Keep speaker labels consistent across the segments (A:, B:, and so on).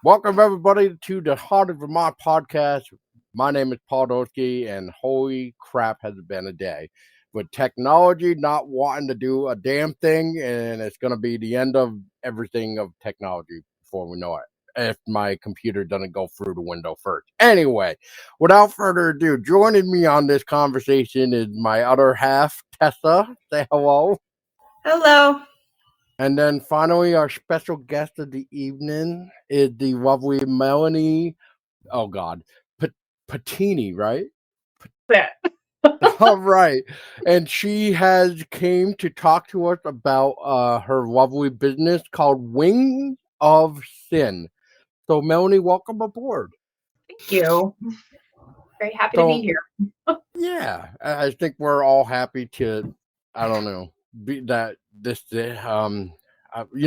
A: Welcome, everybody, to the Heart of Vermont podcast. My name is Paul Doski, and holy crap, has it been a day. With technology not wanting to do a damn thing, and it's going to be the end of everything of technology before we know it, if my computer doesn't go through the window first. Anyway, without further ado, joining me on this conversation is my other half, Tessa. Say hello.
B: Hello.
A: And then finally, our special guest of the evening is the lovely Melaney. Oh God, Pettini, right?
B: That.
A: All right, and she has came to talk to us about her lovely business called Wings of Sin. So, Melanie, welcome aboard.
B: Thank you. Very happy to be
A: So,
B: here.
A: yeah, I think we're all happy to. I don't know. Be that this. You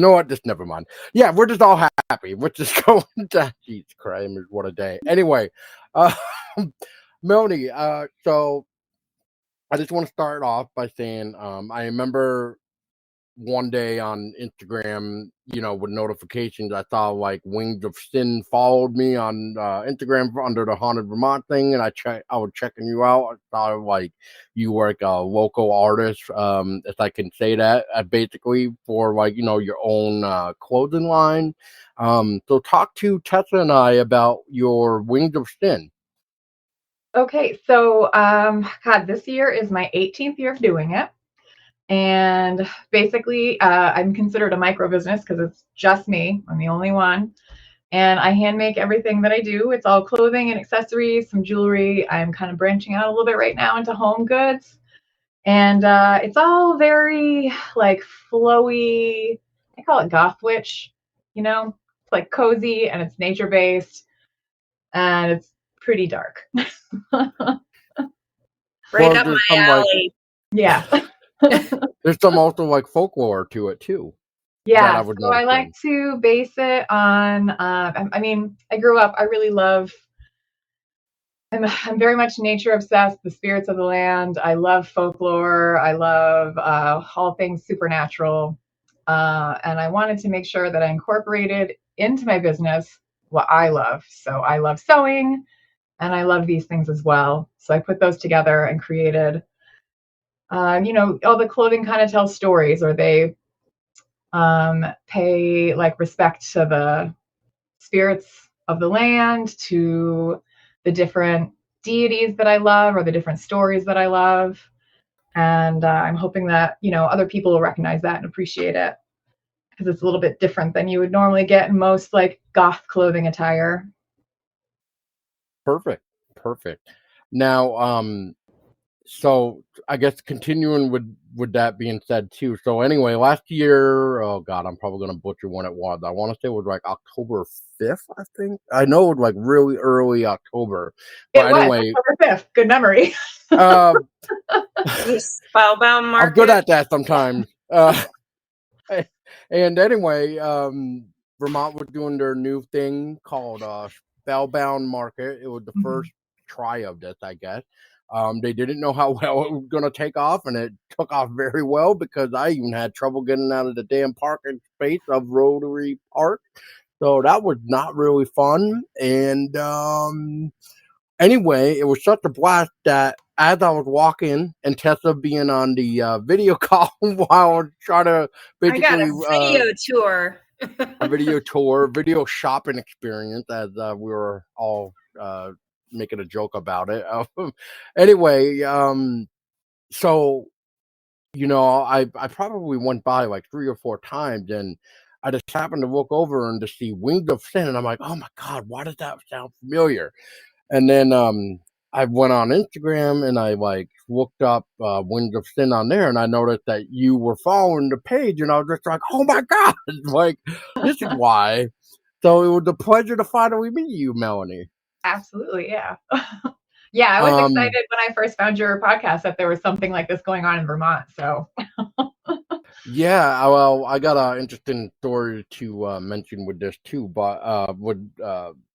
A: know what? Just never mind. Yeah, we're just all happy. We're just going to. Jesus Christ, what a day. Anyway, uh, Melanie. So I just want to start off by saying, I remember one day on Instagram, with notifications, I saw like Wings of Sin followed me on Instagram under the Haunted Vermont thing, and I was checking you out. I thought like you were like a local artist, if I can say that, basically for like your own clothing line. So talk to Tessa and I about your Wings of Sin.
B: Okay, so God, this year is my 18th year of doing it. And basically, I'm considered a micro business because it's just me. I'm the only one. And I hand make everything that I do. It's all clothing and accessories, some jewelry. I'm kind of branching out a little bit right now into home goods. And it's all very like flowy. I call it goth witch, It's like cozy and it's nature based and it's pretty dark.
C: Right
A: Well,
C: up
A: there's
C: my
A: some
C: alley.
B: Yeah.
A: there's some also like folklore to it too. That I
B: Yeah.
A: would
B: So I like
A: notice.
B: to base it on, I grew up, I really love, I'm very much nature obsessed, the spirits of the land. I love folklore. I love all things supernatural. And I wanted to make sure that I incorporated into my business what I love. So I love sewing and I love these things as well. So I put those together and created, all the clothing kind of tells stories, or they pay like respect to the spirits of the land, to the different deities that I love, or the different stories that I love. And I'm hoping that, other people will recognize that and appreciate it because it's a little bit different than you would normally get in most like goth clothing attire.
A: Perfect. Now, so I guess continuing with that being said too. So anyway, last year, oh God, I'm probably gonna butcher when it was. I want to say it was like October 5th. I think I know it was like really early October. But
B: It was
A: anyway,
B: October 5th. Good memory.
A: uh,
C: Spellbound
A: I'm good
C: market.
A: at that sometimes. And anyway, Vermont was doing their new thing called Spellbound Market. It was the first try of this, I guess. They didn't know how well it was going to take off, and it took off very well because I even had trouble getting out of the damn parking space of Rotary Park. So that was not really fun. And anyway, it was such a blast that as I was walking and Tessa being on the video call while I was trying to
C: I got
A: basically
C: a video tour.
A: a video tour, video shopping experience, as we were all making a joke about it. Anyway, so I probably went by like 3 or 4 times, and I just happened to look over and to see Wings of Sin, and I'm like, oh my God, why does that sound familiar? And then I went on Instagram and I like looked up Winds of Sin on there, and I noticed that you were following the page, and I was just like, oh my God, like this is why. So it was a pleasure to finally meet you, Melanie.
B: Absolutely. Yeah. Yeah. I was
A: Um,
B: excited when I first found your podcast that there was something like this going on in Vermont. So,
A: yeah, well, I got an interesting story to mention with this too, but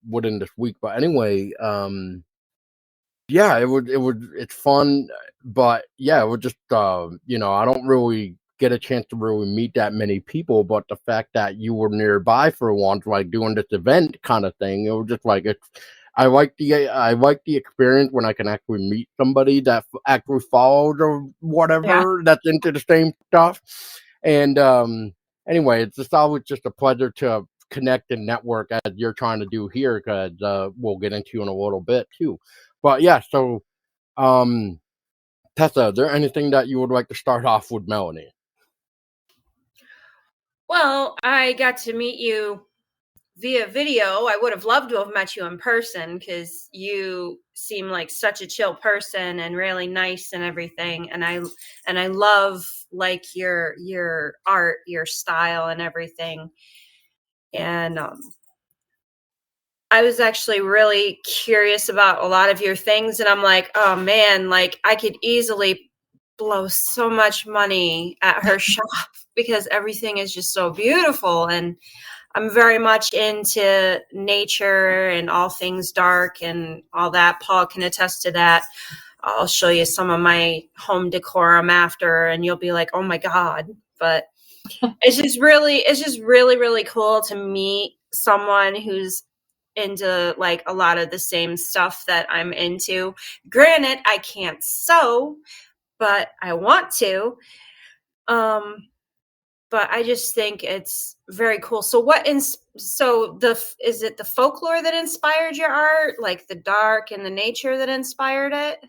A: within this week. But anyway, yeah, it's fun, but yeah, it was just I don't really get a chance to really meet that many people. But the fact that you were nearby for once, like doing this event kind of thing, it was just like I like the experience when I can actually meet somebody that actually follows or whatever that's into the same stuff. And anyway, it's just always just a pleasure to connect and network as you're trying to do here, because we'll get into in a little bit too. But yeah, so Tessa, is there anything that you would like to start off with, Melaney?
C: Well, I got to meet you via video. I would have loved to have met you in person because you seem like such a chill person and really nice and everything. And I love like your art, your style and everything. And I was actually really curious about a lot of your things, and I'm like, oh man, like I could easily blow so much money at her shop because everything is just so beautiful. And I'm very much into nature and all things dark and all that. Paul can attest to that. I'll show you some of my home decorum after, and you'll be like, oh my God. But it's just really cool to meet someone who's into like a lot of the same stuff that I'm into. Granted, I can't sew, but I want to. But I just think it's very cool. So is it the folklore that inspired your art, like the dark and the nature that inspired it?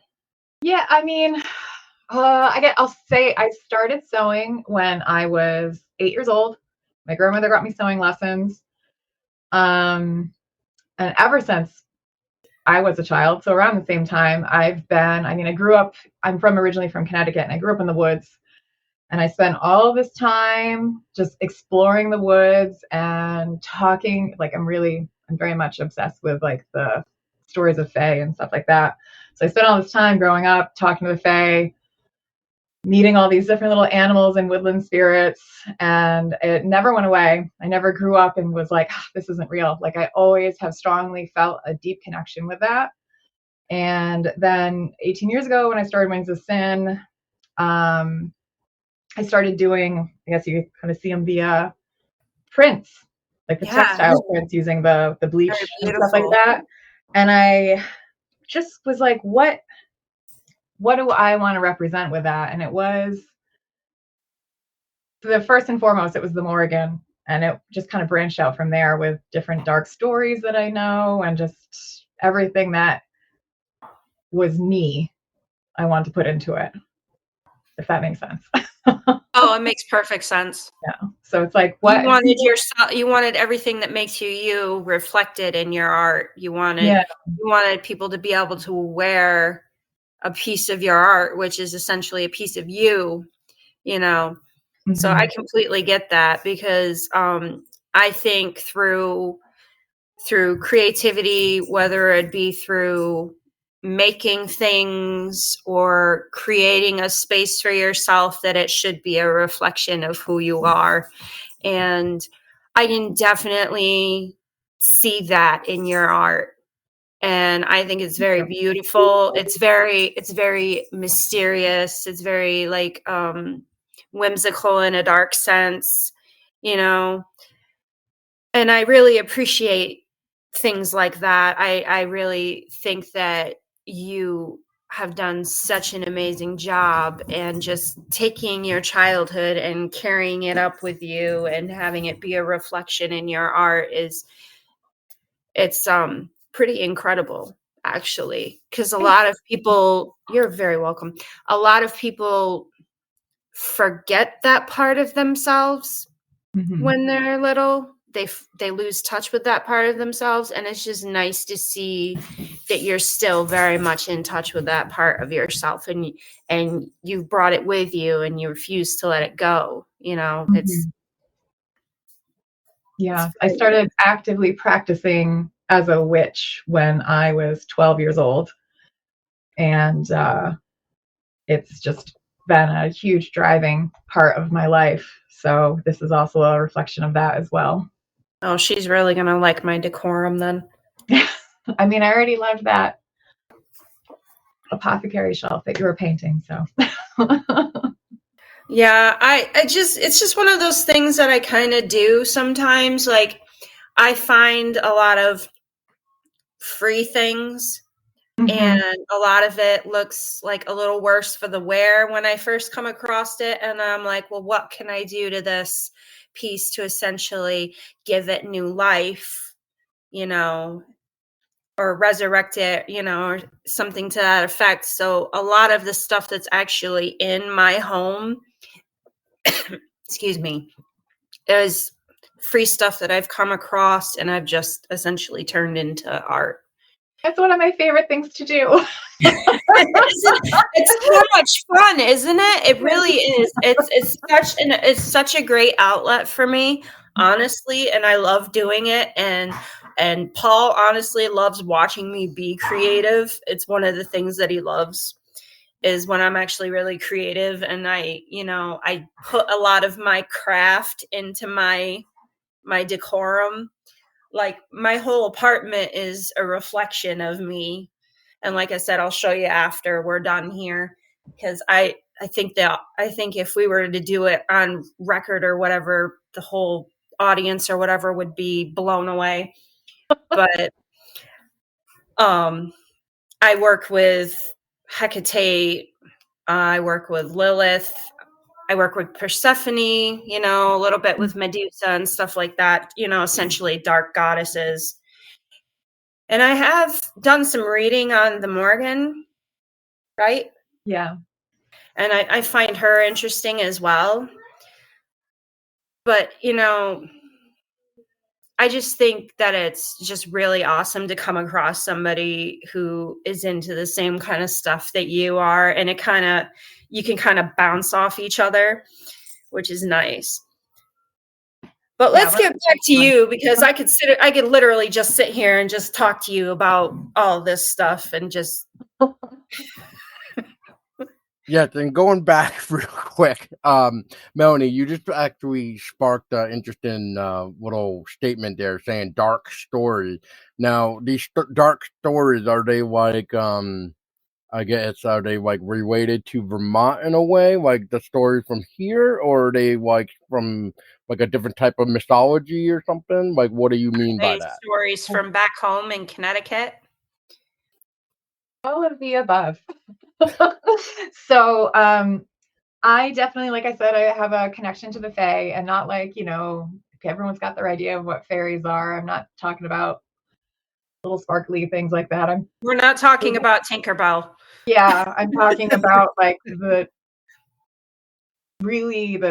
B: Yeah, I mean, I'll say I started sewing when I was 8 years old. My grandmother got me sewing lessons. And ever since I was a child, so around the same time, I'm originally from Connecticut, and I grew up in the woods. And I spent all this time just exploring the woods and talking. Like I'm very much obsessed with like the stories of Fae and stuff like that. So I spent all this time growing up talking to the Fae, meeting all these different little animals and woodland spirits, and it never went away. I never grew up and was like, this isn't real. Like I always have strongly felt a deep connection with that. And then 18 years ago, when I started Wings of Sin, I started doing, I guess you kind of see them via prints, like the textile prints using the bleach and stuff like that. And I just was like, what do I want to represent with that? And it was, first and foremost, it was the Morrigan. And it just kind of branched out from there with different dark stories that I know and just everything that was me, I wanted to put into it, if that makes sense.
C: Oh, it makes perfect sense.
B: Yeah. So it's like what
C: you wanted everything that makes you reflected in your art. You wanted people to be able to wear a piece of your art, which is essentially a piece of you, you know. Mm-hmm. So I completely get that because I think through creativity, whether it be through making things or creating a space for yourself, that it should be a reflection of who you are. And I can definitely see that in your art. And I think it's very beautiful. It's very mysterious. It's very like whimsical in a dark sense, you know. And I really appreciate things like that. I really think that you have done such an amazing job, and just taking your childhood and carrying it up with you and having it be a reflection in your art it's pretty incredible, actually, because a lot of people, you're very welcome. A lot of people forget that part of themselves when they're little. They lose touch with that part of themselves, and it's just nice to see that you're still very much in touch with that part of yourself, and you've brought it with you and you refuse to let it go, you know.
B: I started actively practicing as a witch when I was 12 years old, and it's just been a huge driving part of my life. So this is also a reflection of that as well.
C: Oh, she's really going to like my decorum then.
B: I mean, I already loved that apothecary shelf that you were painting, so.
C: Yeah, I just, it's just one of those things that I kind of do sometimes. Like, I find a lot of free things,
B: Mhm.
C: and a lot of it looks like a little worse for the wear when I first come across it. And I'm like, well, what can I do to this piece to essentially give it new life, you know, or resurrect it, you know, or something to that effect. So a lot of the stuff that's actually in my home, excuse me, is free stuff that I've come across and I've just essentially turned into art.
B: That's one of my favorite things to do.
C: It's so much fun, isn't it? It really is. It's such a great outlet for me, honestly, and I love doing it. And Paul honestly loves watching me be creative. It's one of the things that he loves is when I'm actually really creative, and I put a lot of my craft into my decorum. Like, my whole apartment is a reflection of me. And like I said, I'll show you after we're done here, because I think if we were to do it on record or whatever, the whole audience or whatever would be blown away. But um I work with Hecate, I work with Lilith, I work with Persephone, a little bit with Medusa and stuff like that, essentially dark goddesses. And I have done some reading on the Morgan, right?
B: Yeah.
C: And I find her interesting as well. But, I just think that it's just really awesome to come across somebody who is into the same kind of stuff that you are. And you can kind of bounce off each other, which is nice. But
B: Yeah,
C: let's get back to you, because I could literally just sit here and just talk to you about all this stuff and just.
A: Yes, and going back real quick, Melanie, you just actually sparked an interesting little statement there saying dark stories. Now, these dark stories, are they like, I guess, are they like related to Vermont in a way, like the stories from here, or are they like from like a different type of mythology or something? Like, what do you mean by
C: These
A: that?
C: stories from back home in Connecticut.
B: all of the above. So, I definitely, like I said, I have a connection to the Fae, and not like, everyone's got their idea of what fairies are. I'm not talking about little sparkly things like that.
C: We're not talking about Tinkerbell.
B: Yeah, I'm talking about like the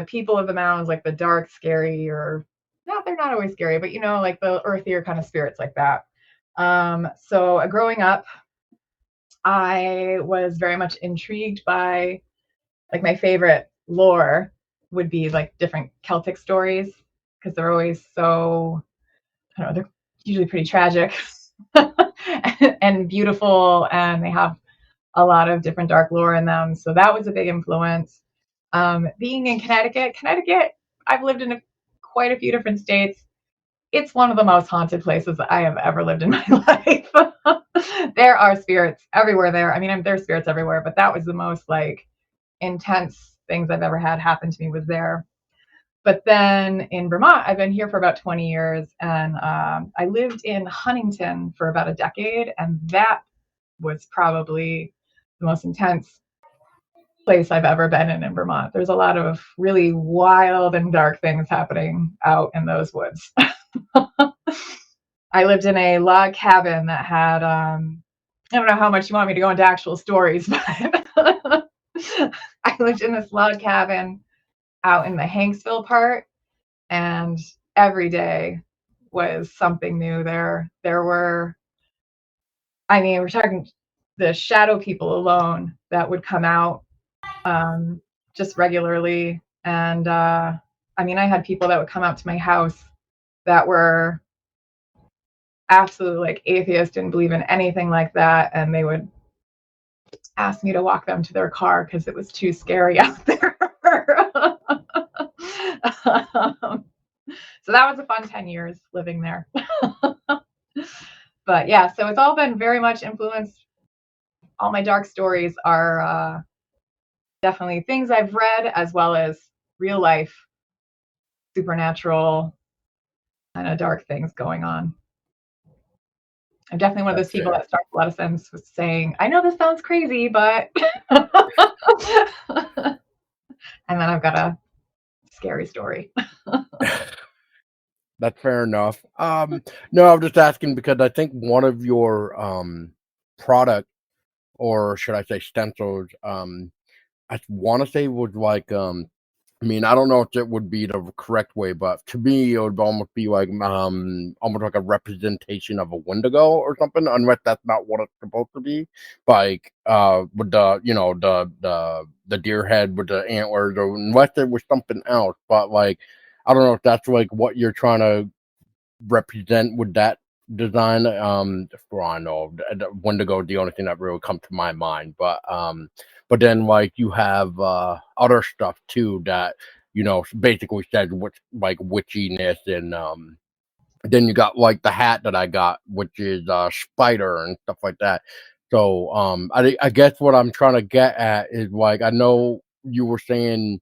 B: people of the mountains, like the dark, scary, or no, they're not always scary, but like the earthier kind of spirits like that. So growing up, I was very much intrigued by, like, my favorite lore would be like different Celtic stories, because they're always so, I don't know, they're usually pretty tragic and beautiful, and they have a lot of different dark lore in them. So that was a big influence. Being in Connecticut, I've lived in quite a few different states. It's one of the most haunted places I have ever lived in my life. There are spirits everywhere there. I mean, there's spirits everywhere, but that was the most like intense things I've ever had happen to me was there. But then in Vermont, I've been here for about 20 years, and I lived in Huntington for about a decade, and that was probably the most intense place I've ever been in Vermont. There's a lot of really wild and dark things happening out in those woods. I lived in a log cabin that had, I don't know how much you want me to go into actual stories, but I lived in this log cabin out in the Hanksville part, and every day was something new there. There were, I mean, we're talking the shadow people alone that would come out just regularly. And I mean, I had people that would come out to my house that were absolutely like atheists, didn't believe in anything like that. And they would ask me to walk them to their car because it was too scary out there. So that was a fun 10 years living there. But yeah, so it's all been very much influenced. All my dark stories are definitely things I've read as well as real life, supernatural, kind of dark things going on. I'm definitely one of those
A: That's
B: people
A: fair.
B: that starts a lot of sentences with saying, I know this sounds crazy, but. And then I've got a scary story.
A: That's fair enough. No, I'm just asking because I think one of your product, or should I say stencils, I want to say was like I mean, I don't know if it would be the correct way, but to me, it would almost be like almost like a representation of a Wendigo or something, unless that's not what it's supposed to be. Like with the the deer head with the antlers, or unless it was something else. But like, I don't know if that's like what you're trying to represent with that design. For I know, Wendigo is the only thing that really comes to my mind. But then like you have other stuff too that basically says what's like witchiness, and then you got like the hat that I got, which is spider and stuff like that. So I guess what I'm trying to get at is like I know you were saying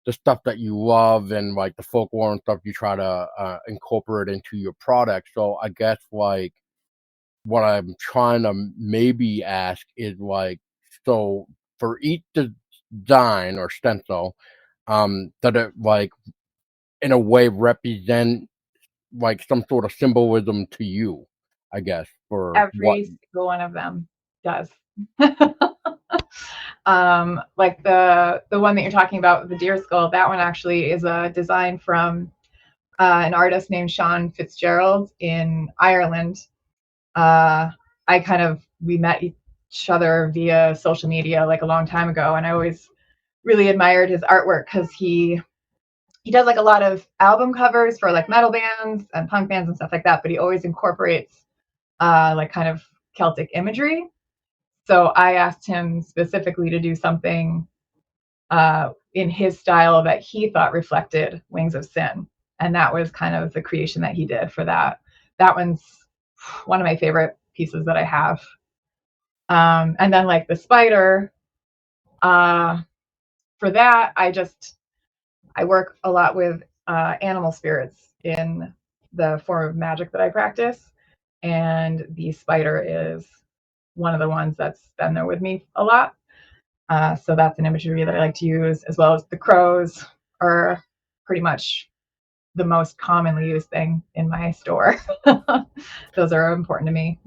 A: the stuff that you love and like the folklore and stuff you try to incorporate into your product. So I guess like what I'm trying to maybe ask is like, so for each design or stencil, that it like in a way represent like some sort of symbolism to you, I guess, for what.
B: Every single one of them does. Like the one that you're talking about, the deer skull, that one actually is a design from an artist named Sean Fitzgerald in Ireland. We met each other via social media like a long time ago, and I always really admired his artwork because he does like a lot of album covers for like metal bands and punk bands and stuff like that, but he always incorporates like kind of Celtic imagery. So I asked him specifically to do something in his style that he thought reflected Wings of Sin. And that was kind of the creation that he did for that. That one's one of my favorite pieces that I have. And then like the spider, for that, I work a lot with animal spirits in the form of magic that I practice. And the spider is one of the ones that's been there with me a lot. So that's an imagery that I like to use, as well as the crows are pretty much the most commonly used thing in my store. Those are important to me.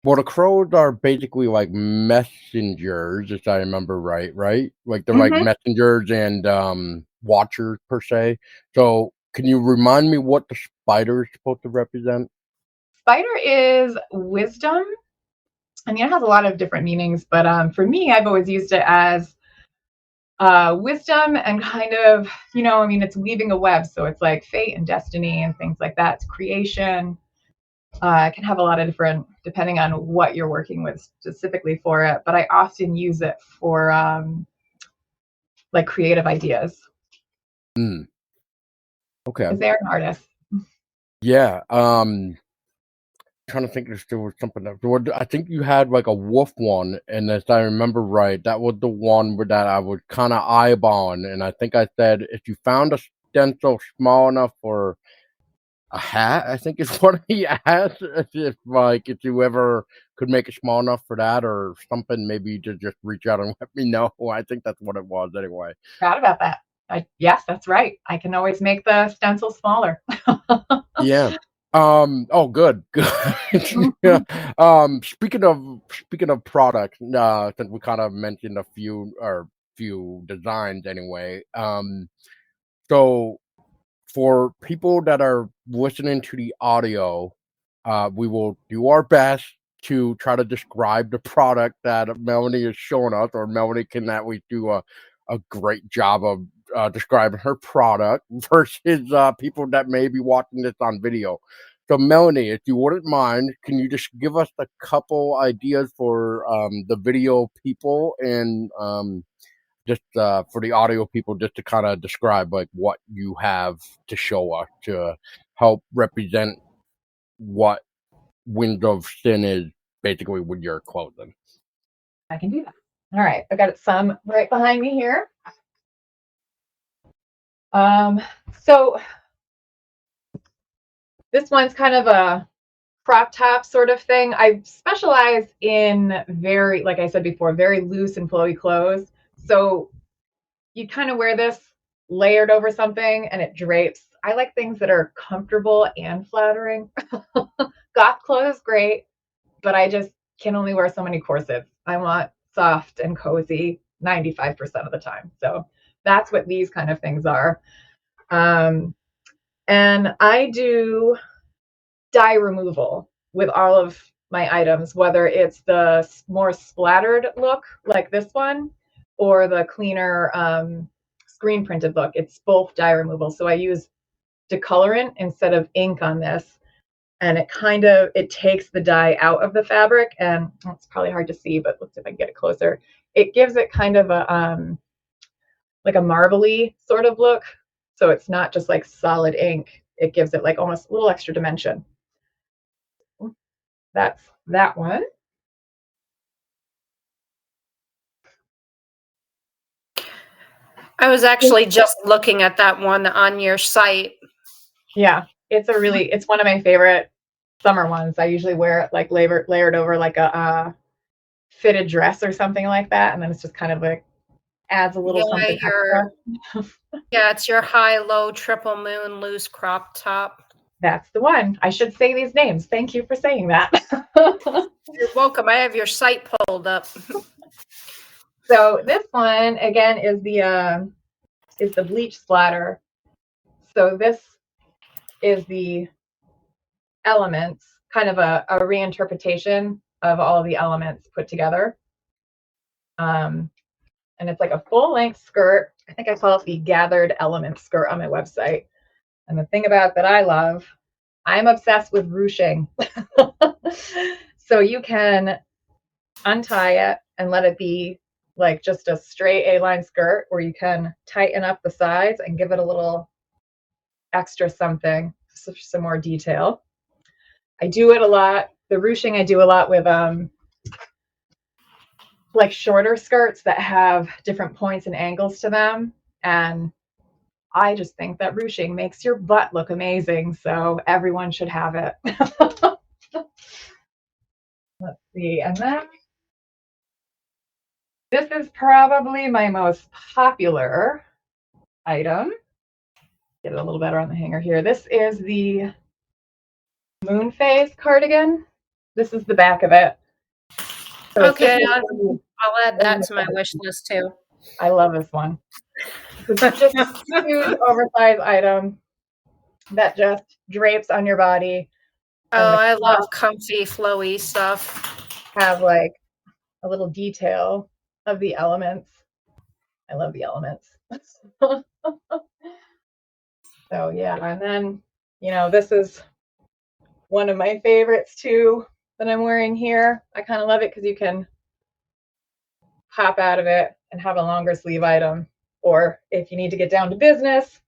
A: Well, the crows are basically like messengers, if I remember right, right? Like they're like
B: Mm-hmm.
A: messengers and watchers per se. So can you remind me what the spider is supposed to represent?
B: Spider is wisdom. I mean, it has a lot of different meanings, but for me, I've always used it as wisdom and kind of, I mean, it's weaving a web. So it's like fate and destiny and things like that. It's creation. It can have a lot of different, depending on what you're working with specifically for it. But I often use it for like creative ideas
A: Mm, okay.
B: because they're an artist.
A: Yeah. Trying to think if there was something else. I think you had like a wolf one, and if I remember right, that was the one where that I was kind of eyeballing, and I think I said if you found a stencil small enough for a hat, I think is what he asked. If like if you ever could make it small enough for that or something, maybe to just reach out and let me know. I think that's what it was anyway.
B: Proud about that. Yes, that's right. I can always make the stencil smaller.
A: Yeah. Oh, good. Good. Yeah. Speaking of products, since we kind of mentioned a few designs anyway. So for people that are listening to the audio, we will do our best to try to describe the product that Melanie is showing us, or Melanie can at least do a great job of describing her product versus people that may be watching this on video. So, Melanie, if you wouldn't mind, can you just give us a couple ideas for the video people and just for the audio people, just to kind of describe like what you have to show us to help represent what Wind of Sin is basically with your clothing.
B: I can do that. All right, I got some right behind me here. So this one's kind of a crop top sort of thing. I specialize in very, like I said before, very loose and flowy clothes. So you kind of wear this layered over something and it drapes. I like things that are comfortable and flattering. Goth clothes, great, but I just can only wear so many corsets. I want soft and cozy 95% of the time. So that's what these kind of things are. And I do dye removal with all of my items, whether it's the more splattered look like this one or the cleaner screen printed look. It's both dye removal. So I use decolorant instead of ink on this. And it takes the dye out of the fabric, and it's probably hard to see, but let's see if I can get it closer. It gives it kind of a like a marbly sort of look. So it's not just like solid ink. It gives it like almost a little extra dimension. That's that one.
C: I was actually just looking at that one on your site.
B: Yeah, it's one of my favorite summer ones. I usually wear it like layered over like a fitted dress or something like that, and then it's just kind of like adds a little something extra.
C: Yeah, it's your high-low triple moon loose crop top.
B: That's the one. I should say these names. Thank you for saying that.
C: You're welcome. I have your site pulled up.
B: So this one again is the bleach splatter. So this is the elements, kind of a reinterpretation of all of the elements put together. And it's like a full length skirt. I think I call it the gathered element skirt on my website. And the thing about that I love, I'm obsessed with ruching. So you can untie it and let it be like just a straight A-line skirt, or you can tighten up the sides and give it a little extra something, some more detail. I do it a lot. The ruching I do a lot with like shorter skirts that have different points and angles to them. And I just think that ruching makes your butt look amazing. So everyone should have it. Let's see. And then this is probably my most popular item. Get it a little better on the hanger here. This is the moon phase cardigan. This is the back of it. So
C: okay, I'll add that to my wish list too.
B: I love this one. It's just a huge oversized item that just drapes on your body.
C: Oh, I love comfy, flowy stuff.
B: Have like a little detail of the elements. I love the elements. So yeah, and then this is one of my favorites too that I'm wearing here. I kind of love it because you can pop out of it and have a longer sleeve item, or if you need to get down to business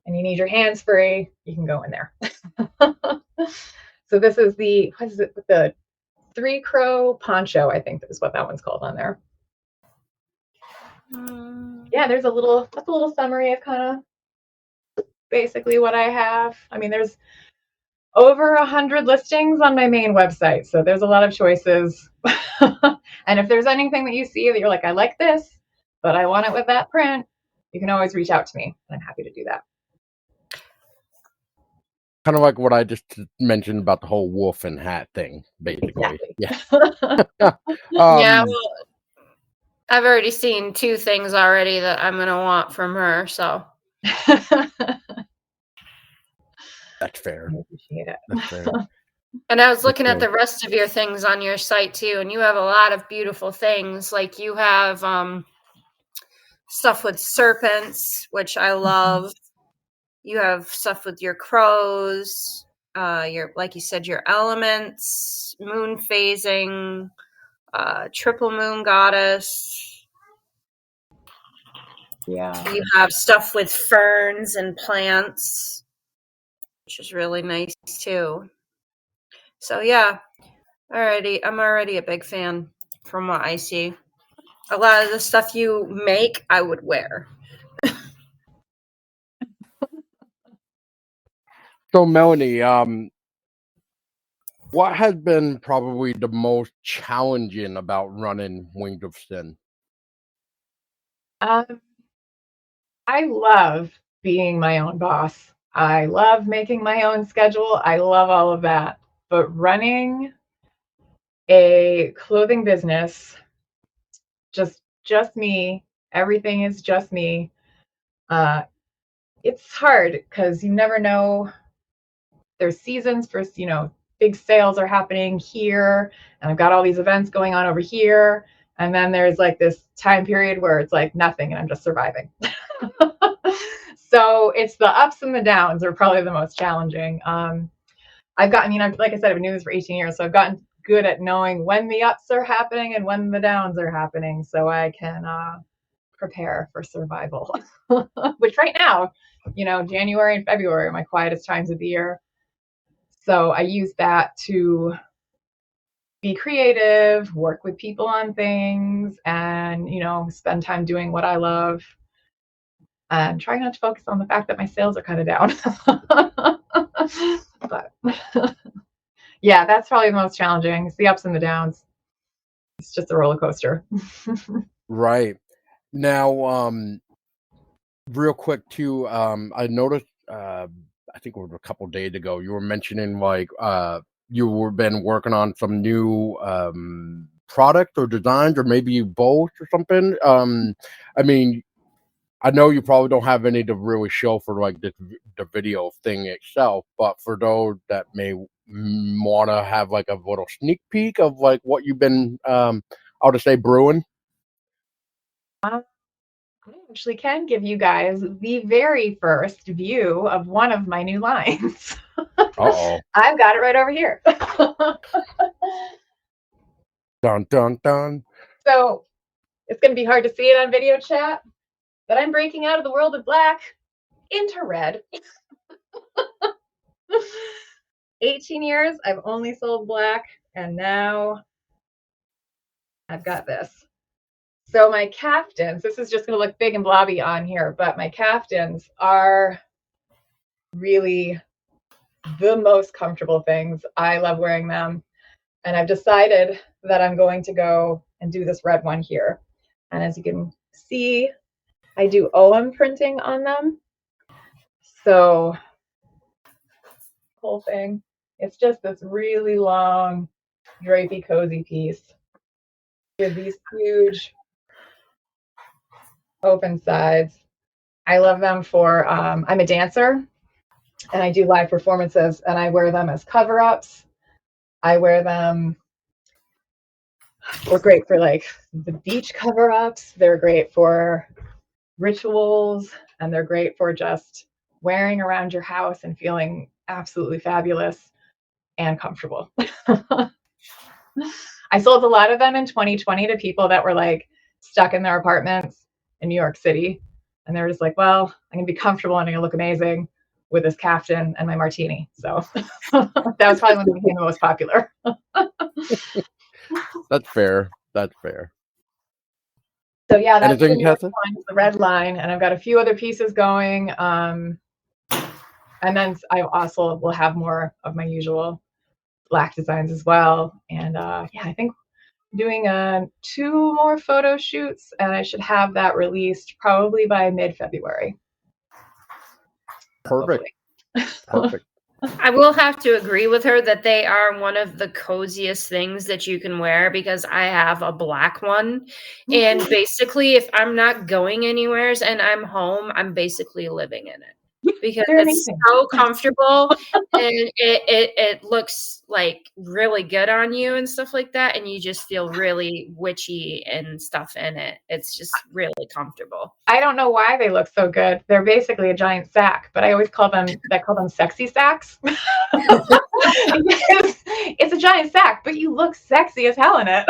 B: and you need your hands free, you can go in there. So this is the Three Crow poncho, I think is what that one's called on there. Yeah, that's a little summary of kind of basically what I have. I mean, there's over 100 listings on my main website, so there's a lot of choices. And if there's anything that you see that you're like, I like this, but I want it with that print, you can always reach out to me, and I'm happy to do that.
A: Kind of like what I just mentioned about the whole wolf and hat thing, basically.
B: Exactly.
A: Yeah.
C: Yeah, well, I've already seen 2 things already that I'm going to want from her, so.
A: That's fair.
B: I appreciate it.
A: That's fair.
C: And I was looking at the rest of your things on your site too, and you have a lot of beautiful things. Like you have stuff with serpents, which I love. You have stuff with your crows, your, like you said, your elements, moon phasing, triple moon goddess.
B: Yeah.
C: You have stuff with ferns and plants, which is really nice too. So yeah, I'm already a big fan from what I see. A lot of the stuff you make, I would wear.
A: So, Melanie, what has been probably the most challenging about running Wings of Sin?
B: Um, I love being my own boss. I love making my own schedule. I love all of that. But running a clothing business, just me, everything is just me. It's hard because you never know. There's seasons for, big sales are happening here, and I've got all these events going on over here. And then there's like this time period where it's like nothing and I'm just surviving. So it's the ups and the downs are probably the most challenging. Like I said, I've been doing this for 18 years, so I've gotten good at knowing when the ups are happening and when the downs are happening, so I can prepare for survival. Which right now, January and February are my quietest times of the year. So I use that to be creative, work with people on things, and, spend time doing what I love. And try not to focus on the fact that my sales are kind of down. But yeah, that's probably the most challenging. It's the ups and the downs. It's just a roller coaster.
A: Right. Now, real quick too, I noticed, I think it was a couple days ago, you were mentioning like you were been working on some new product or designs, or maybe both or something. I mean, I know you probably don't have any to really show for like the video thing itself, but for those that may want to have like a little sneak peek of like what you've been, I'll just say brewing.
B: I actually can give you guys the very first view of one of my new lines.
A: Uh-oh.
B: I've got it right over here.
A: Dun, dun, dun.
B: So it's going to be hard to see it on video chat, but I'm breaking out of the world of black into red. 18 years, I've only sold black, and now I've got this. So my caftans, this is just going to look big and blobby on here, but my caftans are really the most comfortable things. I love wearing them. And I've decided that I'm going to go and do this red one here. And as you can see, I do OM printing on them. So whole thing, it's just this really long, drapey, cozy piece with these huge open sides. I love them for, I'm a dancer and I do live performances, and I wear them as cover-ups. I wear them, they're great for like the beach cover-ups. They're great for rituals, and they're great for just wearing around your house and feeling absolutely fabulous and comfortable. I sold a lot of them in 2020 to people that were like stuck in their apartments in New York City. And they were just like, well, I'm going to be comfortable and I'm going to look amazing with this caftan and my martini. So that was probably when they became the most popular.
A: That's fair. That's fair.
B: So yeah, that's
A: anything,
B: the red line. And I've got a few other pieces going. And then I also will have more of my usual black designs as well. And yeah, I think I'm doing 2 more photo shoots, and I should have that released probably by mid-February.
A: Perfect. Perfect.
C: I will have to agree with her that they are one of the coziest things that you can wear, because I have a black one. And basically, if I'm not going anywhere and I'm home, I'm basically living in it. Because it's so comfortable and it looks like really good on you and stuff like that, and you just feel really witchy and stuff in it. It's just really comfortable.
B: I don't know why they look so good. They're basically a giant sack, but I always call them sexy sacks. It's a giant sack, but you look sexy as hell in it.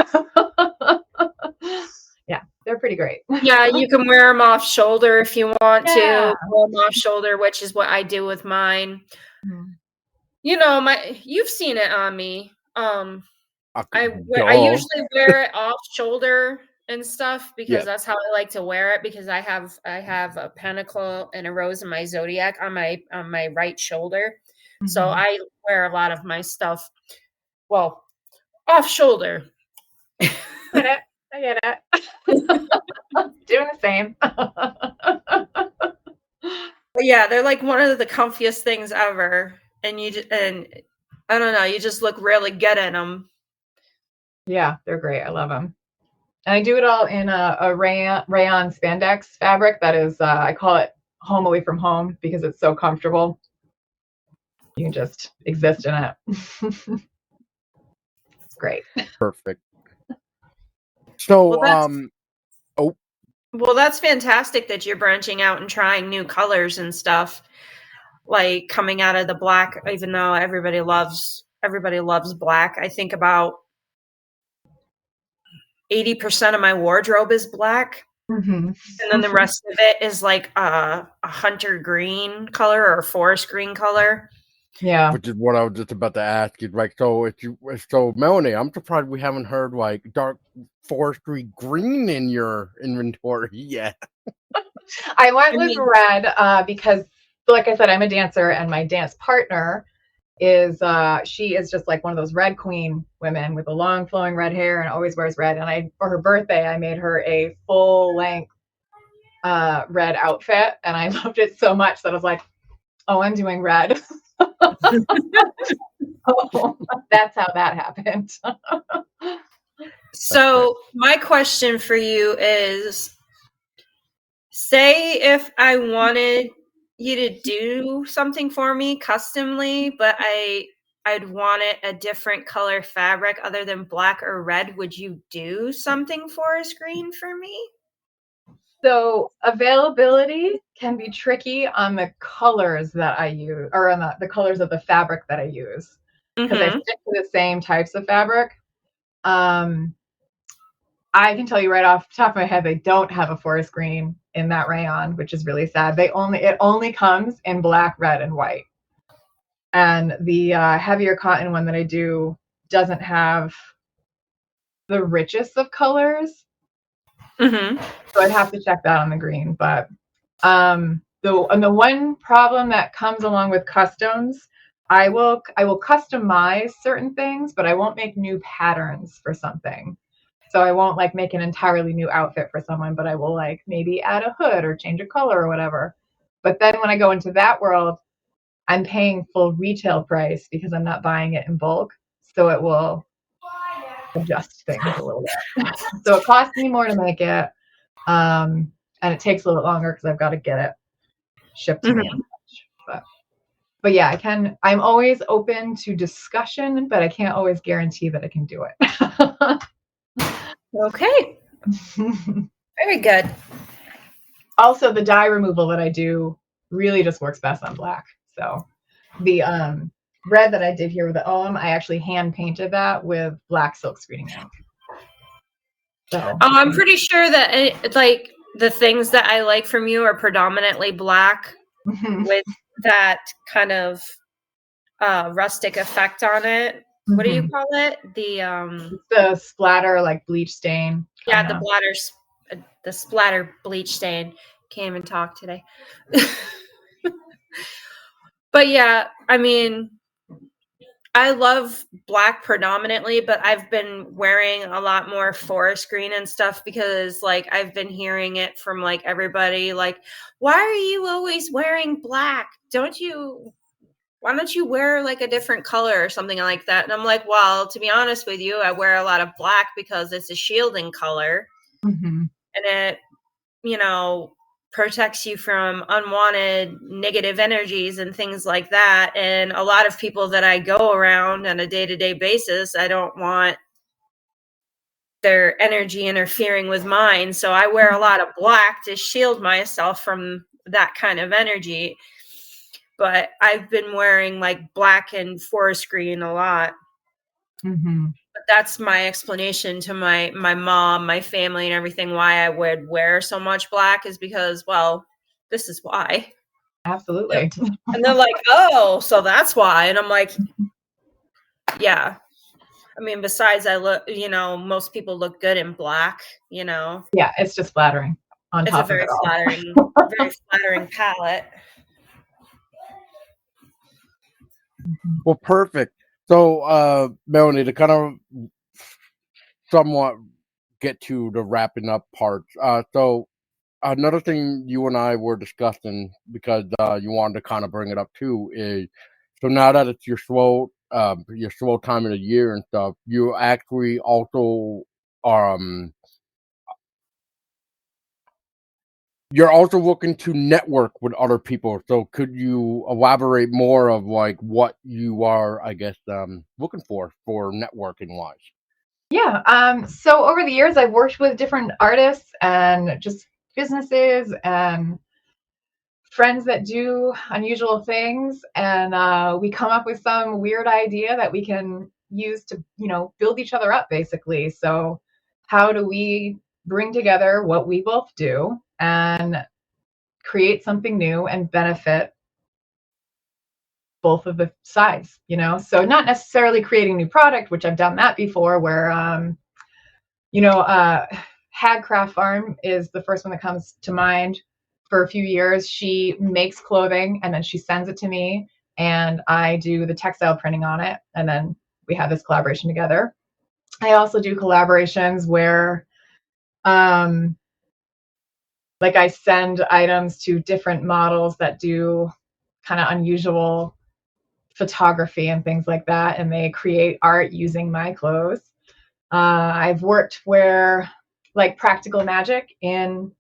B: Yeah, they're pretty great.
C: Yeah, you can wear them off shoulder if you want to. Wear them off shoulder, which is what I do with mine. Mm-hmm. You know, you've seen it on me. I usually wear it off shoulder and stuff because
A: Yeah.
C: that's how I like to wear it, because I have a pentacle and a rose in my zodiac on my right shoulder. So
B: Mhm.
C: I wear a lot of my stuff, well, off shoulder.
B: I get it. Doing the same.
C: But yeah, they're like one of the comfiest things ever, and and I don't know, you just look really good in them.
B: Yeah, they're great. I love them. And I do it all in a rayon spandex fabric that is, I call it home away from home because it's so comfortable. You can just exist in it. It's great.
A: Perfect. So,
C: Well, that's fantastic that you're branching out and trying new colors and stuff, like coming out of the black, even though everybody loves black. I think about 80% of my wardrobe is black.
B: Mm-hmm.
C: And then the rest of it is like a hunter green color or a forest green color.
B: Yeah.
A: which is what I was just about to ask you. Like, so Melanie, I'm surprised we haven't heard like dark forestry green in your inventory yet.
B: I went with red because, like I said, I'm a dancer, and my dance partner is she is just like one of those red queen women with the long flowing red hair and always wears red. And for her birthday, I made her a full length red outfit, and I loved it so much that I was like, oh, I'm doing red. Oh, that's how that happened.
C: So my question for you is, say if I wanted you to do something for me customly, but I'd want it a different color fabric other than black or red, would you do something forest green for me?
B: So availability can be tricky on the colors that I use, or on the colors of the fabric that I use, because I
C: Mm-hmm.
B: stick to the same types of fabric. I can tell you right off the top of my head, they don't have a forest green in that rayon, which is really sad. It only comes in black, red, and white. And the heavier cotton one that I do doesn't have the richest of colors.
C: Mm-hmm.
B: So I'd have to check that on the green. But the one problem that comes along with customs, I will customize certain things, but I won't make new patterns for something. So I won't like make an entirely new outfit for someone, but I will like maybe add a hood or change a color or whatever. But then when I go into that world, I'm paying full retail price because I'm not buying it in bulk. So it will adjust things a little bit. So it costs me more to make it. And it takes a little bit longer because I've got to get it shipped to me. But yeah, I'm always open to discussion, but I can't always guarantee that I can do it.
C: Okay. Very good.
B: Also, the dye removal that I do really just works best on black. So the red that I did here with the OM, I actually hand painted that with black silk screening ink. So
C: I'm pretty sure that like the things that I like from you are predominantly black with that kind of rustic effect on it. What do you call it?
B: The splatter, like bleach stain.
C: Yeah, the splatter bleach stain. Can't even talk today. But yeah, I mean, I love black predominantly, but I've been wearing a lot more forest green and stuff because like I've been hearing it from like everybody, like, why are you always wearing black? Why don't you wear like a different color or something like that? And I'm like, well, to be honest with you, I wear a lot of black because it's a shielding color.
B: Mm-hmm.
C: And it, protects you from unwanted negative energies and things like that. And a lot of people that I go around on a day-to-day basis, I don't want their energy interfering with mine. So I wear a lot of black to shield myself from that kind of energy. But I've been wearing like black and forest green a lot.
B: Mm-hmm.
C: But that's my explanation to my mom, my family, and everything why I would wear so much black is because, well, this is why.
B: Absolutely.
C: And they're like, oh, so that's why. And I'm like, yeah. I mean, besides, most people look good in black,
B: Yeah, it's just flattering on
C: It's a
B: top of
C: very
B: it all.
C: very flattering palette.
A: Well, perfect. So, Melanie, to kind of somewhat get to the wrapping up part. So another thing you and I were discussing, because you wanted to kind of bring it up too, is so now that it's your slow time of the year and stuff, you actually also you're also looking to network with other people. So could you elaborate more of like what you are, I guess, looking for networking wise?
B: Yeah. So over the years, I've worked with different artists and just businesses and friends that do unusual things, and we come up with some weird idea that we can use to, build each other up, basically. So how do we bring together what we both do and create something new and benefit both of the sides, So not necessarily creating new product, which I've done that before, where Hagcraft Farm is the first one that comes to mind. For a few years, she makes clothing and then she sends it to me, and I do the textile printing on it, and then we have this collaboration together. I also do collaborations where, like, I send items to different models that do kind of unusual photography and things like that, and they create art using my clothes. I've worked where, like, Practical Magic in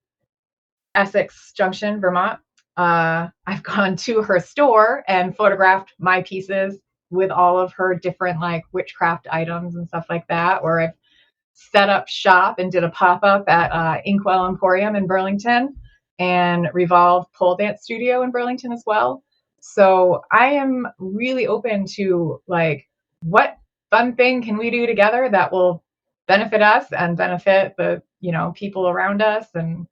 B: Essex Junction, Vermont. I've gone to her store and photographed my pieces with all of her different, like, witchcraft items and stuff like that. Or I've set up shop and did a pop-up at Inkwell Emporium in Burlington and Revolve Pole Dance Studio in Burlington as well. So I am really open to, like, what fun thing can we do together that will benefit us and benefit the, people around us. And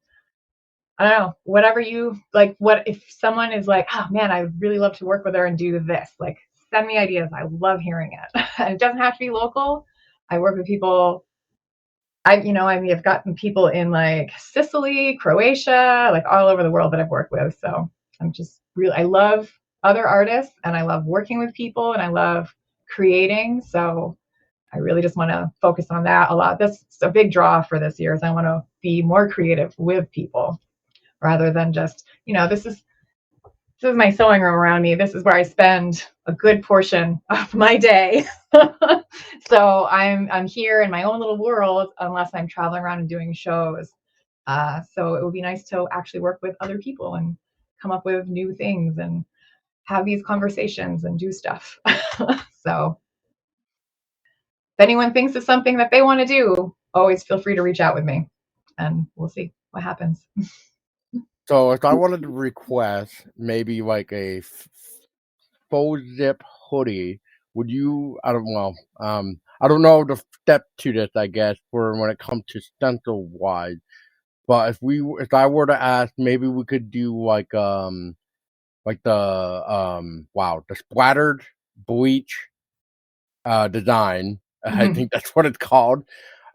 B: I don't know, whatever you like. What if someone is like, oh man, I really love to work with her and do this, like, send me ideas. I love hearing it. And it doesn't have to be local. I work with people. I've gotten people in, like, Sicily, Croatia, like, all over the world that I've worked with. So I love other artists, and I love working with people, and I love creating. So I really just want to focus on that a lot. That's a big draw for this year, is I want to be more creative with people rather than just, this is my sewing room around me. This is where I spend a good portion of my day. So I'm here in my own little world unless I'm traveling around and doing shows. So it would be nice to actually work with other people and come up with new things and have these conversations and do stuff. So if anyone thinks of something that they want to do, always feel free to reach out with me, and we'll see what happens.
A: So if I wanted to request maybe like a faux zip hoodie, would you? I don't know the step to this, I guess, for when it comes to stencil wise. But if I were to ask, maybe we could do like the the splattered bleach design. I think that's what it's called.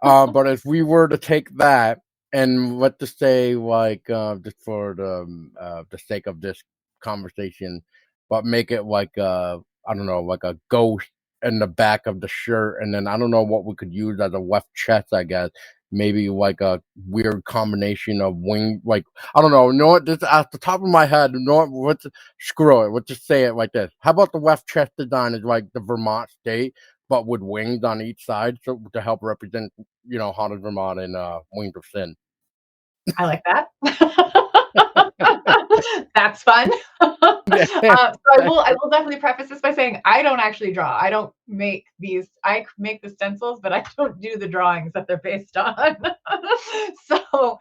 A: But if we were to take that and let's just say, like, just for the sake of this conversation, but make it like I don't know, like a ghost in the back of the shirt, and then I don't know what we could use as a left chest. I guess maybe like a weird combination of wing, like I don't know. You know what? Just at the top of my head, you know what? Screw it. Let's just say it like this. How about the left chest design is like the Vermont state, but with wings on each side, so to help represent, Haunted Vermont and Wings of Sin.
B: I like that. That's fun. So I will definitely preface this by saying I don't actually draw. I don't make these. I make the stencils, but I don't do the drawings that they're based on. So,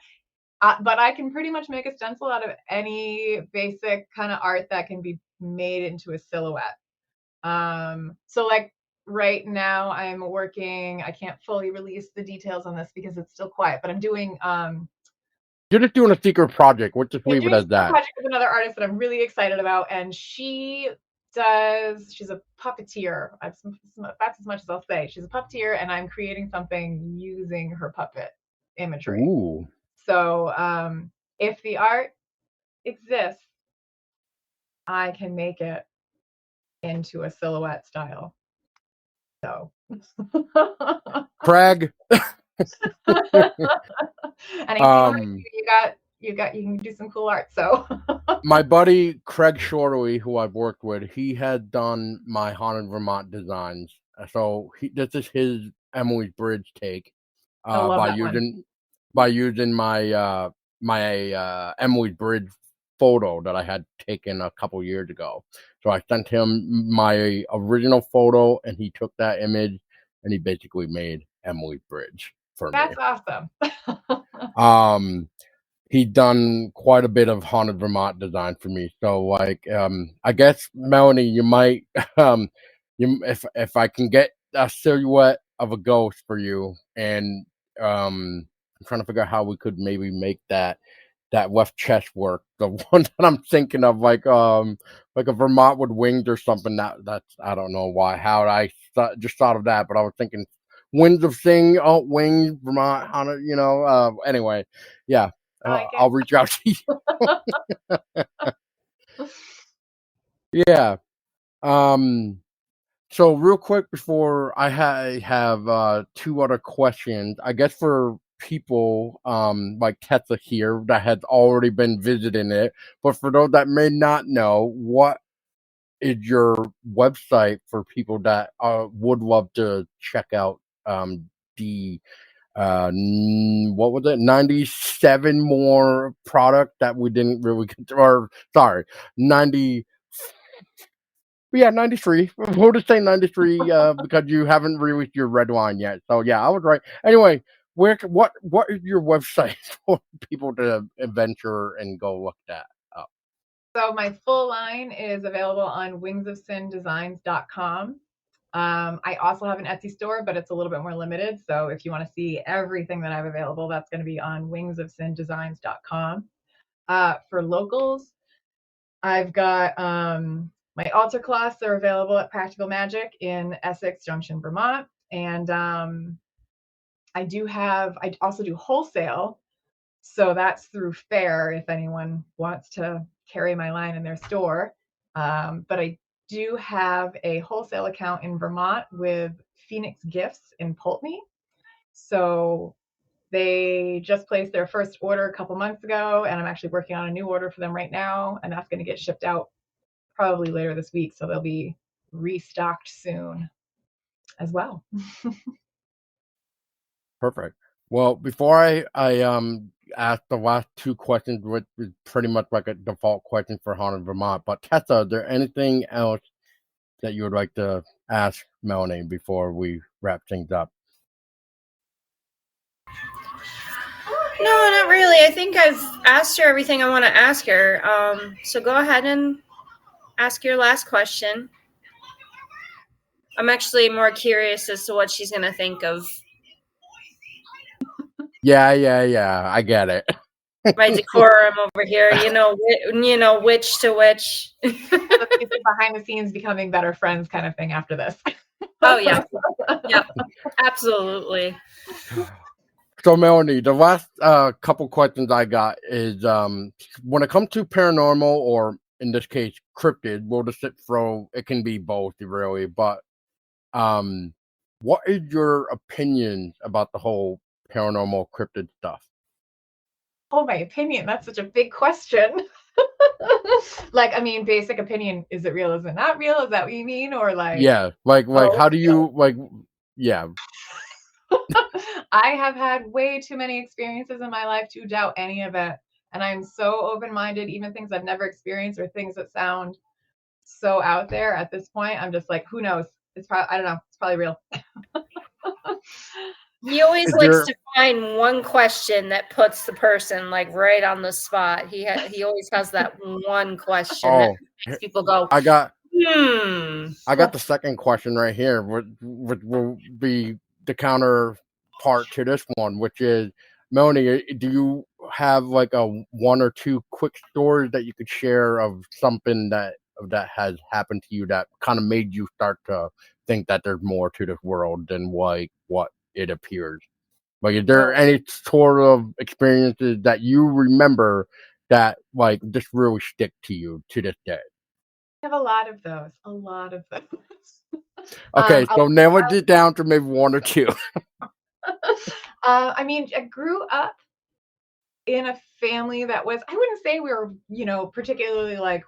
B: but I can pretty much make a stencil out of any basic kind of art that can be made into a silhouette. So, like, right now I'm working. I can't fully release the details on this because it's still quiet, but I'm doing
A: You're just doing a secret project. We'll just leave it as that.
B: Project with another artist that I'm really excited about, and she she's a puppeteer. That's as much as I'll say. She's a puppeteer, and I'm creating something using her puppet imagery.
A: Ooh.
B: So if the art exists, I can make it into a silhouette style. So
A: Craig.
B: anything you can do some cool art. So
A: my buddy Craig Shortley, who I've worked with, he had done my Haunted Vermont designs. So this is his Emily's Bridge take by using my my Emily's Bridge photo that I had taken a couple years ago. So I sent him my original photo, and he took that image and he basically made Emily's Bridge for me.
B: That's awesome.
A: He'd done quite a bit of Haunted Vermont design for me. So like I guess Melaney, you might if I can get a silhouette of a ghost for you, and I'm trying to figure out how we could maybe make that left chest work. The one that I'm thinking of, like a Vermont with wings or something. That's I don't know how I just thought of that, but I was thinking Winds of Sing, wings, Vermont, Haunted, anyway, yeah. I'll reach out to you. Yeah. So real quick before I have two other questions, I guess for people like Tessa here that has already been visiting it, but for those that may not know, what is your website for people that would love to check out the what was it, 97 more product that we didn't really get to, or sorry, 93. We'll just say 93 because you haven't released your red wine yet. So yeah, I was right. Anyway, what is your website for people to venture and go look that up?
B: So my full line is available on wingsofsindesigns.com. I also have an Etsy store, but it's a little bit more limited. So if you want to see everything that I have available, that's going to be on wingsofsindesigns.com. For locals, I've got my altar cloths are available at Practical Magic in Essex Junction, Vermont. And I also do wholesale. So that's through Fair if anyone wants to carry my line in their store. But I do have a wholesale account in Vermont with Phoenix Gifts in Pulteney. So they just placed their first order a couple months ago, and I'm actually working on a new order for them right now, and that's going to get shipped out probably later this week. So they'll be restocked soon as well.
A: Perfect. Well, before I ask the last two questions, which is pretty much like a default question for Haunted Vermont, but Tessa, is there anything else that you would like to ask Melaney before we wrap things up?
C: No, not really. I think I've asked her everything I want to ask her. So go ahead and ask your last question. I'm actually more curious as to what she's going to think of.
A: Yeah. I get it.
C: My decorum over here, witch to witch.
B: Behind the scenes becoming better friends kind of thing after this.
C: Oh, yeah. Yep. Absolutely.
A: So, Melaney, the last couple questions I got is when it comes to paranormal, or in this case, cryptid, we'll just throw, it can be both, really, but what is your opinion about the whole paranormal cryptid stuff?
B: Oh, my opinion. That's such a big question. Basic opinion. Is it real? Is it not real? Is that what you mean? Or
A: yeah, how do you, yeah.
B: I have had way too many experiences in my life to doubt any of it. And I'm so open-minded, even things I've never experienced or things that sound so out there at this point. I'm just like, who knows? It's probably, I don't know. It's probably real.
C: He always likes to find one question that puts the person right on the spot. He always has that one question that makes people go,
A: I got the second question right here, which will be the counterpart to this one, which is, Melaney, do you have a one or two quick stories that you could share of something that that has happened to you that kind of made you start to think that there's more to this world than like what it appears? Like, is there any sort of experiences that you remember that like just really stick to you to this day?
B: I have a lot of those. A lot of those.
A: Okay,
B: I'll
A: so narrow it down to maybe one or two.
B: I mean, I grew up in a family that was, I wouldn't say we were, particularly like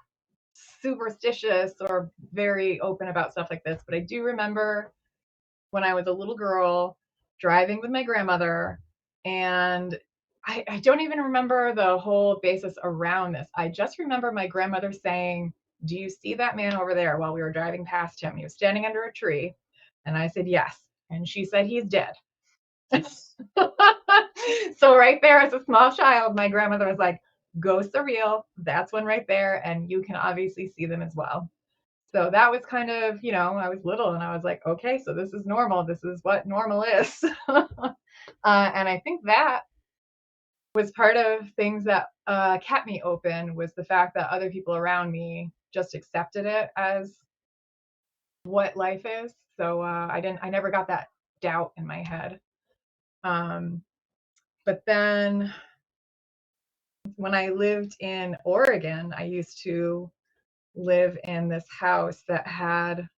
B: superstitious or very open about stuff like this, but I do remember when I was a little girl driving with my grandmother, and I don't even remember the whole basis around this. I just remember my grandmother saying, "Do you see that man over there?" While we were driving past him. He was standing under a tree. And I said, "Yes." And she said, "He's dead." So right there, as a small child, my grandmother was like, "Ghosts are real. That's one right there. And you can obviously see them as well." So that was kind of, I was little and I was like, okay, so this is normal. This is what normal is. And I think that was part of things that kept me open, was the fact that other people around me just accepted it as what life is. So I never got that doubt in my head. But then when I lived in Oregon, I used to live in this house that had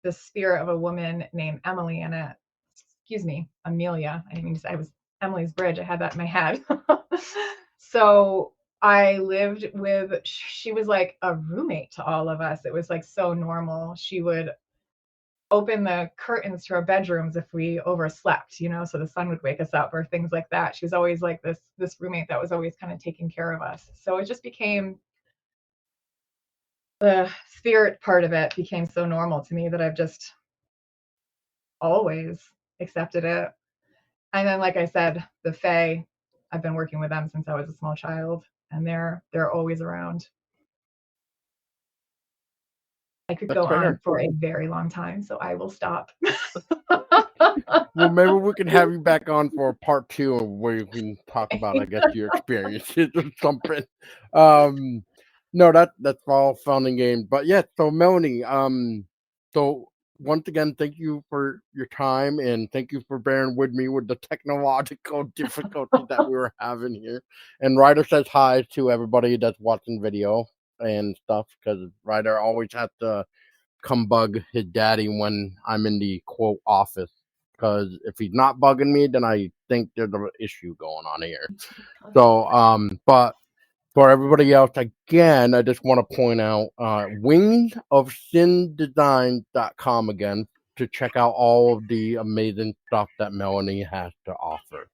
B: the spirit of a woman named Emily in it. Excuse me, Amelia. I didn't mean to say, I was Emily's Bridge. I had that in my head. So I lived with, she was like a roommate to all of us. It was like so normal. She would open the curtains to our bedrooms if we overslept, so the sun would wake us up or things like that. She was always like this roommate that was always kind of taking care of us. So it just became, the spirit part of it became so normal to me that I've just always accepted it. And then, like I said, the Fae, I've been working with them since I was a small child, and they're always around. I could go on for a very long time, so I will stop.
A: Well, maybe we can have you back on for part 2 where you can talk about, I guess, your experiences or something. No, that's all fun and games. But yeah, so Melaney, so once again, thank you for your time and thank you for bearing with me with the technological difficulties that we were having here. And Ryder says hi to everybody that's watching video and stuff, because Ryder always has to come bug his daddy when I'm in the quote office, because if he's not bugging me, then I think there's an issue going on here. So but for everybody else, again, I just want to point out wingsofsindesign.com again to check out all of the amazing stuff that Melaney has to offer.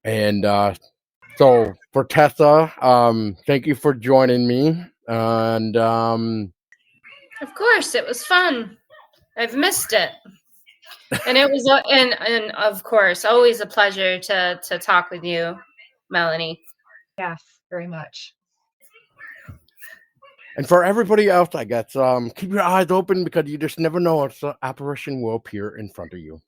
A: And so for Tessa, thank you for joining me. And
C: of course, it was fun. I've missed it. And it was, and of course, always a pleasure to talk with you, Melaney.
B: Yes, very much.
A: And for everybody else, I guess, keep your eyes open, because you just never know, an apparition will appear in front of you.